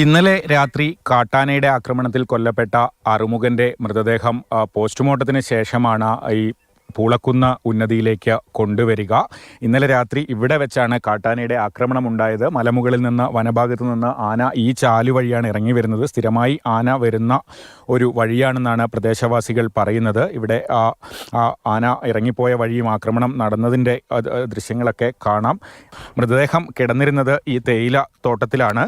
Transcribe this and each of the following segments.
ഇന്നലെ രാത്രി കാട്ടാനയുടെ ആക്രമണത്തിൽ കൊല്ലപ്പെട്ട അറുമുഖന്റെ മൃതദേഹം പോസ്റ്റ്മോർട്ടത്തിന് ശേഷമാണ് ഈ പൂളക്കുന്ന് ഉന്നതിയിലേക്ക് കൊണ്ടുവരിക. ഇന്നലെ രാത്രി ഇവിടെ വെച്ചാണ് കാട്ടാനയുടെ ആക്രമണം ഉണ്ടായത്. മലമുകളിൽ നിന്ന് വനഭാഗത്തു നിന്ന് ആന ഈ ചാലു വഴിയാണ് ഇറങ്ങി വരുന്നത്. സ്ഥിരമായി ആന വരുന്ന ഒരു വഴിയാണെന്നാണ് പ്രദേശവാസികൾ പറയുന്നത്. ഇവിടെ ആന ഇറങ്ങിപ്പോയ വഴിയും ആക്രമണം നടന്നതിൻ്റെ ദൃശ്യങ്ങളൊക്കെ കാണാം. മൃതദേഹം കിടന്നിരുന്നത് ഈ തേയില തോട്ടത്തിലാണ്.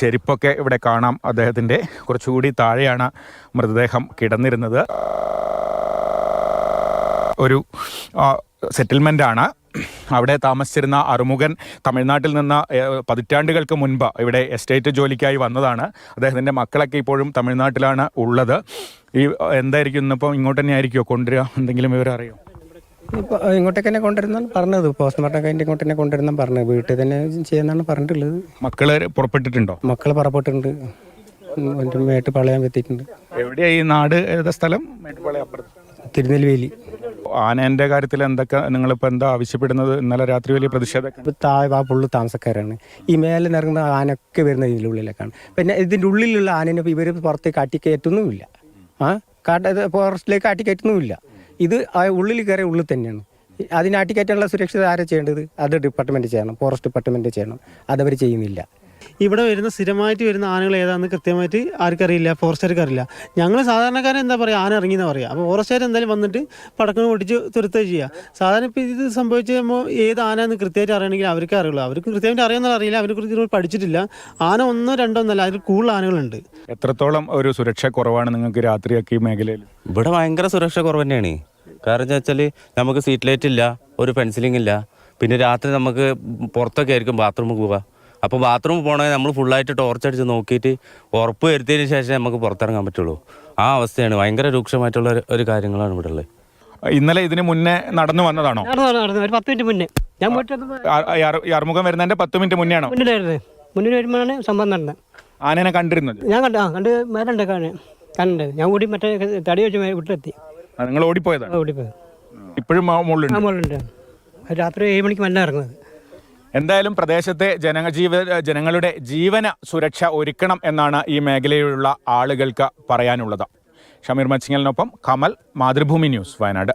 ചെരുപ്പൊക്കെ ഇവിടെ കാണാം. അദ്ദേഹത്തിൻ്റെ കുറച്ചുകൂടി താഴെയാണ് മൃതദേഹം കിടന്നിരുന്നത്. ഒരു സെറ്റിൽമെൻ്റാണ്. അവിടെ താമസിച്ചിരുന്ന അറുമുഖൻ തമിഴ്നാട്ടിൽ നിന്ന് പതിറ്റാണ്ടുകൾക്ക് മുൻപ് ഇവിടെ എസ്റ്റേറ്റ് ജോലിക്കായി വന്നതാണ്. അദ്ദേഹത്തിൻ്റെ മക്കളൊക്കെ ഇപ്പോഴും തമിഴ്നാട്ടിലാണ് ഉള്ളത്. ഈ എന്തായിരിക്കും ഇന്നിപ്പോൾ ഇങ്ങോട്ട് തന്നെ ആയിരിക്കുമോ കൊണ്ടുവരിക? എന്തെങ്കിലും വിവരം അറിയോ? ഇപ്പോൾ ഇങ്ങോട്ടേക്ക് തന്നെ കൊണ്ടുവരുന്നാണ് പറഞ്ഞത്. പോസ്റ്റ്മോർട്ടം കഴിഞ്ഞ് ഇങ്ങോട്ട് തന്നെ കൊണ്ടുവരുന്നാണ് പറഞ്ഞത്. വീട്ടിൽ തന്നെ ചെയ്യുന്നതാണ് പറഞ്ഞിട്ടുള്ളത്. മക്കൾ പുറപ്പെട്ടിട്ടുണ്ടോ? മക്കൾ പുറപ്പെട്ടിട്ടുണ്ട്. മേട്ടുപാളയം എത്തിയിട്ടുണ്ട്. എവിടെയാണ് ഈ നാട്? ഏതാ സ്ഥലം? മേട്ടുപാളയം അപ്പുറത്ത് തിരുനെൽവേലി. ആനേൻ്റെ കാര്യത്തിൽ എന്തൊക്കെ നിങ്ങളിപ്പോൾ എന്താ ആവശ്യപ്പെടുന്നത്? ഇന്നലെ രാത്രി വലിയ പ്രതിഷേധം. താഴെ പുള്ളു താമസക്കാരാണ്. ഈ മേലെ നിറങ്ങുന്ന ആനയൊക്കെ വരുന്നത് ഇതിൻ്റെ ഉള്ളിലേക്കാണ്. പിന്നെ ഇതിൻ്റെ ഉള്ളിലുള്ള ആനനെ ഇവർ പുറത്തേക്ക് കാട്ടിക്കയറ്റുന്നുമില്ല. ഫോറസ്റ്റിലേക്ക് കാട്ടിക്കയറ്റുന്നുമില്ല. ഇത് ആ ഉള്ളിൽ കയറി ഉള്ളിൽ തന്നെയാണ്. അതിന് ആട്ടിക്കയറ്റാനുള്ള സുരക്ഷിത ആരാ ചെയ്യേണ്ടത്? അത് ഡിപ്പാർട്ട്മെൻറ്റ് ചെയ്യണം, ഫോറസ്റ്റ് ഡിപ്പാർട്ട്മെൻറ്റ് ചെയ്യണം. അതവർ ചെയ്യുന്നില്ല. ഇവിടെ വരുന്ന സ്ഥിരമായിട്ട് വരുന്ന ആനകൾ ഏതാണെന്ന് കൃത്യമായിട്ട് ആർക്കറിയില്ല, ഫോറസ്റ്റുകാർക്ക് അറിയില്ല. ഞങ്ങൾ സാധാരണക്കാരൻ എന്താ പറയുക, ആന ഇറങ്ങിയെന്ന് പറയുക. അപ്പോൾ ഫോറസ്റ്റുകാർ എന്തായാലും വന്നിട്ട് പടക്കം പൊട്ടിച്ച് തുരുത്തുകയും ചെയ്യുക. സാധാരണ ഇപ്പോൾ ഇത് സംഭവിച്ചുമ്പോൾ ഏത് ആനയെന്ന് കൃത്യമായിട്ട് അറിയണമെങ്കിൽ അവർക്ക് അറിയുള്ളൂ. അവർക്ക് കൃത്യമായിട്ട് അറിയാമെന്നുള്ള അറിയില്ല. അവർക്ക് പഠിച്ചിട്ടില്ല. ആന ഒന്നോ രണ്ടോ എന്നല്ല, അതിൽ കൂടുതൽ ആനകളുണ്ട്. എത്രത്തോളം ഒരു സുരക്ഷ കുറവാണ് നിങ്ങൾക്ക് രാത്രിയൊക്കെ ഈ മേഖലയിൽ? ഇവിടെ ഭയങ്കര സുരക്ഷ കുറവ് തന്നെയാണ്. കാരണം എന്താ വെച്ചാൽ നമുക്ക് സീറ്റ് ലൈറ്റ് ഇല്ല, ഒരു പെൻസിലിംഗ് ഇല്ല. പിന്നെ രാത്രി നമുക്ക് പുറത്തൊക്കെ ആയിരിക്കും ബാത്റൂമിൽ പോവുക. അപ്പോൾ ബാത്റൂമിൽ പോകണമെങ്കിൽ നമ്മൾ ഫുള്ളായിട്ട് ടോർച്ചടിച്ച് നോക്കിയിട്ട് ഉറപ്പ് വരുത്തിയതിന് ശേഷം നമുക്ക് പുറത്തിറങ്ങാൻ പറ്റുള്ളൂ. ആ അവസ്ഥയാണ്. ഭയങ്കര രൂക്ഷമായിട്ടുള്ള ഒരു കാര്യങ്ങളാണ് ഇവിടെ ഉള്ളത്. ഇന്നലെ ഇതിന് മുന്നേ നടന്നു വന്നതാണോ? ഒരു 10 മിനിറ്റ് മുന്നേ ഞാൻ അറുമുഖം വരുന്നതിന്റെ 10 മിനിറ്റ് മുന്നേ ആണോ? മുന്നിൽ വരുമ്പോഴാണ് സംഭവം നടന്നത്. ആനനെ കണ്ടിരുന്നത്? ഞാൻ കണ്ട് മേലുണ്ട് കണ്ടത്. ഞാൻ കൂടി മറ്റേ തടി വെച്ച് വീട്ടിലെത്തി. നിങ്ങൾ ഓടിപ്പോയതാണ്? ഓടിപ്പോയത്. ഇപ്പോഴും മുകളിലുണ്ട്. രാത്രി 7 മണിക്ക് മല്ല ഇറങ്ങുന്നത്. എന്തായാലും പ്രദേശത്തെ ജനങ്ങളുടെ ജീവന സുരക്ഷ ഒരുക്കണം എന്നാണ് ഈ മേഖലയിലുള്ള ആളുകൾക്ക് പറയാനുള്ളത്. ഷമീർ മച്ചിങ്ങലിനൊപ്പം കമൽ, മാതൃഭൂമി ന്യൂസ്, വയനാട്.